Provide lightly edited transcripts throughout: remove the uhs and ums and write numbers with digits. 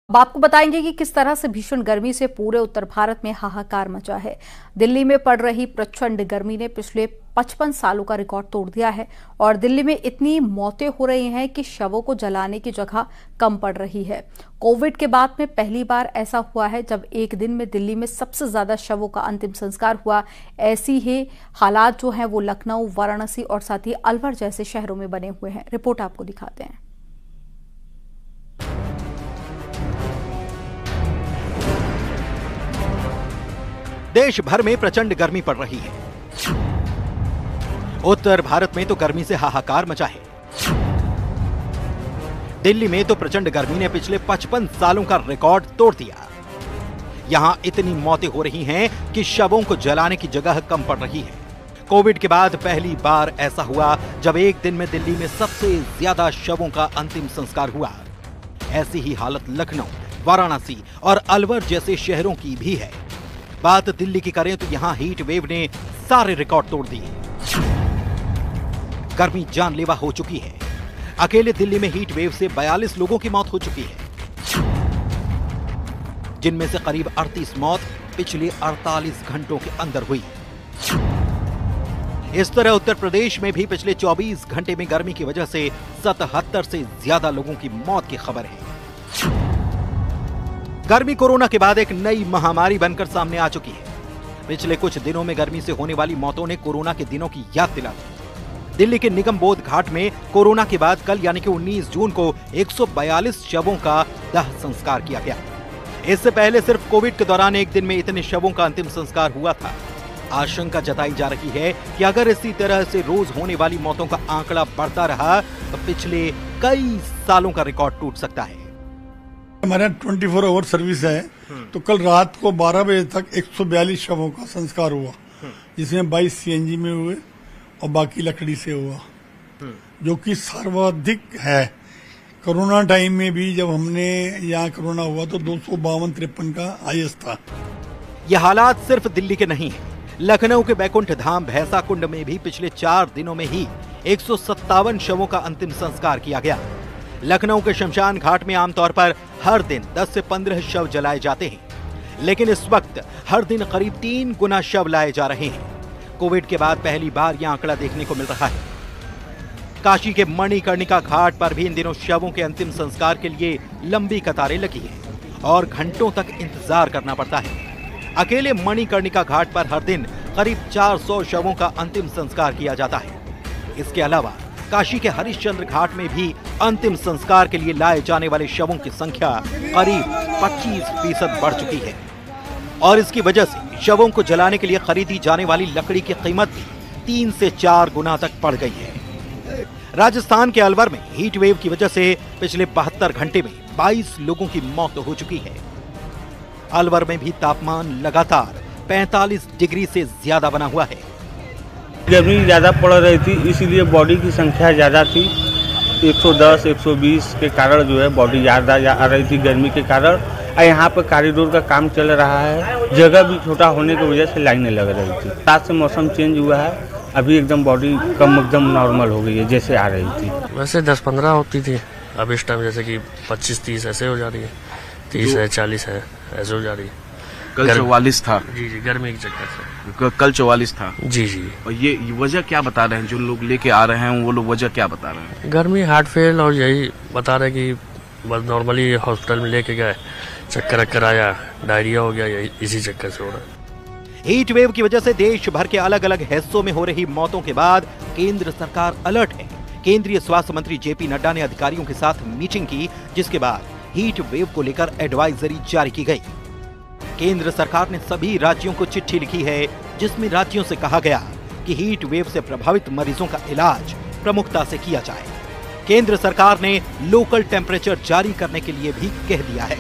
अब आपको बताएंगे कि किस तरह से भीषण गर्मी से पूरे उत्तर भारत में हाहाकार मचा है। दिल्ली में पड़ रही प्रचंड गर्मी ने पिछले 55 सालों का रिकॉर्ड तोड़ दिया है और दिल्ली में इतनी मौतें हो रही हैं कि शवों को जलाने की जगह कम पड़ रही है। कोविड के बाद में पहली बार ऐसा हुआ है जब एक दिन में दिल्ली में सबसे ज्यादा शवों का अंतिम संस्कार हुआ। ऐसी ही हालात जो हैं वो लखनऊ, वाराणसी और साथ ही अलवर जैसे शहरों में बने हुए हैं। रिपोर्ट आपको दिखाते हैं। देश भर में प्रचंड गर्मी पड़ रही है। उत्तर भारत में तो गर्मी से हाहाकार मचा है। दिल्ली में तो प्रचंड गर्मी ने पिछले 55 सालों का रिकॉर्ड तोड़ दिया। यहां इतनी मौतें हो रही हैं कि शवों को जलाने की जगह कम पड़ रही है। कोविड के बाद पहली बार ऐसा हुआ जब एक दिन में दिल्ली में सबसे ज्यादा शवों का अंतिम संस्कार हुआ। ऐसी ही हालत लखनऊ, वाराणसी और अलवर जैसे शहरों की भी है। बात दिल्ली की करें तो यहां हीट वेव ने सारे रिकॉर्ड तोड़ दिए। गर्मी जानलेवा हो चुकी है। अकेले दिल्ली में हीट वेव से 42 लोगों की मौत हो चुकी है, जिनमें से करीब 38 मौत पिछले 48 घंटों के अंदर हुई। इस तरह उत्तर प्रदेश में भी पिछले 24 घंटे में गर्मी की वजह से 77 से ज्यादा लोगों की मौत की खबर है। गर्मी कोरोना के बाद एक नई महामारी बनकर सामने आ चुकी है। पिछले कुछ दिनों में गर्मी से होने वाली मौतों ने कोरोना के दिनों की याद दिला दी। दिल्ली के निगम बोध घाट में कोरोना के बाद कल यानी कि 19 जून को 142 शवों का दाह संस्कार किया गया। इससे पहले सिर्फ कोविड के दौरान एक दिन में इतने शवों का अंतिम संस्कार हुआ था। आशंका जताई जा रही है कि अगर इसी तरह से रोज होने वाली मौतों का आंकड़ा बढ़ता रहा तो पिछले कई सालों का रिकॉर्ड टूट सकता है। हमारा 24 आवर सर्विस है, तो कल रात को 12 बजे तक 142 शवों का संस्कार हुआ, जिसमें 22 सीएनजी में हुए और बाकी लकड़ी से हुआ, जो कि सर्वाधिक है। कोरोना टाइम में भी जब हमने यहाँ कोरोना हुआ तो 252-53 का हाईएस्ट था। यह हालात सिर्फ दिल्ली के नहीं है। लखनऊ के बैकुंठ धाम भैंसा कुंड में भी पिछले 4 दिनों में ही 157 शवों का अंतिम संस्कार किया गया। लखनऊ के शमशान घाट में आमतौर पर हर दिन 10 से 15 शव जलाए जाते हैं, लेकिन इस वक्त हर दिन करीब 3 गुना शव लाए जा रहे हैं। कोविड के बाद पहली बार यह आंकड़ा देखने को मिल रहा है। काशी के मणिकर्णिका घाट पर भी इन दिनों शवों के अंतिम संस्कार के लिए लंबी कतारें लगी हैं और घंटों तक इंतजार करना पड़ता है। अकेले मणिकर्णिका घाट पर हर दिन करीब 400 शवों का अंतिम संस्कार किया जाता है। इसके अलावा काशी के हरिश्चंद्र घाट में भी अंतिम संस्कार के लिए लाए जाने वाले शवों की संख्या करीब 25% बढ़ चुकी है और इसकी वजह से शवों को जलाने के लिए खरीदी जाने वाली लकड़ी की कीमत भी 3 से 4 गुना तक बढ़ गई है। राजस्थान के अलवर में हीट वेव की वजह से पिछले 72 घंटे में 22 लोगों की मौत हो चुकी है। अलवर में भी तापमान लगातार 45 डिग्री से ज्यादा बना हुआ है। गर्मी ज़्यादा पड़ रही थी, इसीलिए बॉडी की संख्या ज़्यादा थी। 110, 120 के कारण जो है बॉडी ज़्यादा आ रही थी गर्मी के कारण। और यहाँ पर कॉरिडोर का काम चल रहा है, जगह भी छोटा होने की वजह से लाइनें लग रही थी। रात से मौसम चेंज हुआ है, अभी एकदम बॉडी कम एकदम नॉर्मल हो गई है, जैसे आ रही थी। वैसे 10-15 होती थी, अब इस टाइम जैसे कि 25-30 ऐसे हो जा रही है, 30 है, 40 है, ऐसे हो जा रही है। कल 44 था। जी, गर्मी के चक्कर से कल 44 था। जी। और ये वजह क्या बता रहे हैं जो लोग लेके आ रहे हैं, वो लोग वजह क्या बता रहे हैं? गर्मी, हार्ट फेल, और यही बता रहे कि बस नॉर्मली हॉस्पिटल में लेके गए, चक्कर आया, डायरिया हो गया, यही इसी चक्कर से हो रहा है। हीट वेव की वजह से देश भर के अलग अलग हिस्सों में हो रही मौतों के बाद केंद्र सरकार अलर्ट है। केंद्रीय स्वास्थ्य मंत्री जेपी नड्डा ने अधिकारियों के साथ मीटिंग की, जिसके बाद हीट वेव को लेकर एडवाइजरी जारी की गई। केंद्र सरकार ने सभी राज्यों को चिट्ठी लिखी है, जिसमें राज्यों से कहा गया कि हीट वेव से प्रभावित मरीजों का इलाज प्रमुखता से किया जाए। केंद्र सरकार ने लोकल टेम्परेचर जारी करने के लिए भी कह दिया है।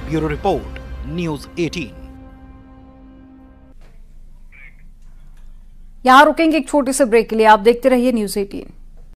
Bureau report, news 18। यहां रुकेंगे एक छोटे से ब्रेक के लिए। आप देखते रहिए न्यूज़ 18।